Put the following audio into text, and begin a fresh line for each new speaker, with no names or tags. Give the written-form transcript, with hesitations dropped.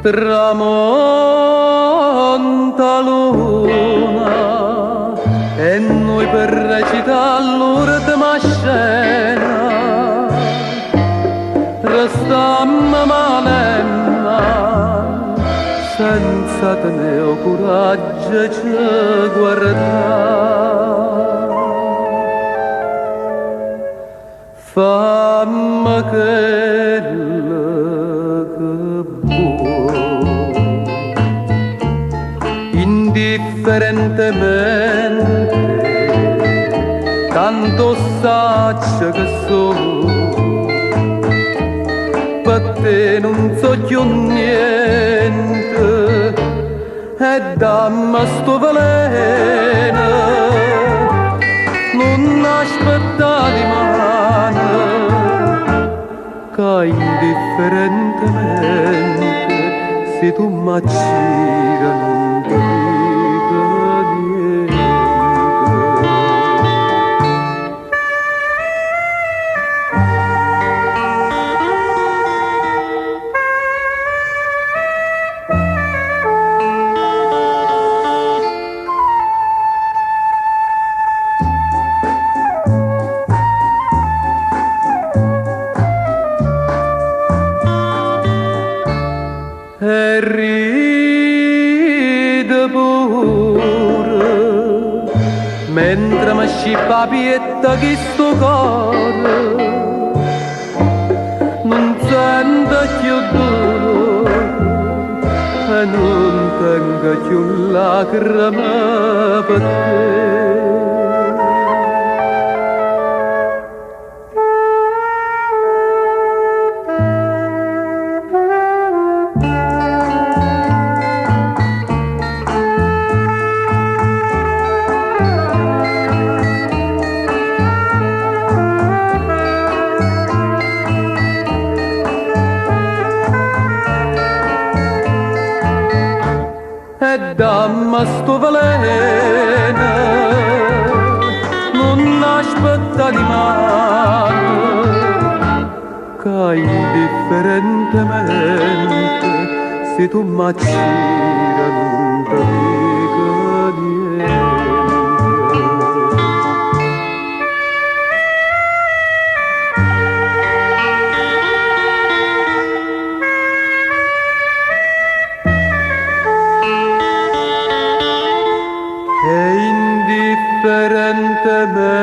tramonta luna e noi per recitare l'ultima scena restammo male e male senza tenere coraggio ci guardare. Fammi quello che vuoi, indifferentemente, tanto saccio che so, per te non so più niente, e dammi sto veleno, non aspettare di mano, che indifferentemente se tu m'accira non ti dico niente. E ride pure mentre mi scippa pietta chi sto cuore non sente più dolore e non tengo più lacrime per te. E dammi sto veleno, non aspetta di mano, che indifferentemente se tu m'accira non ti dico niente. E indifferentemente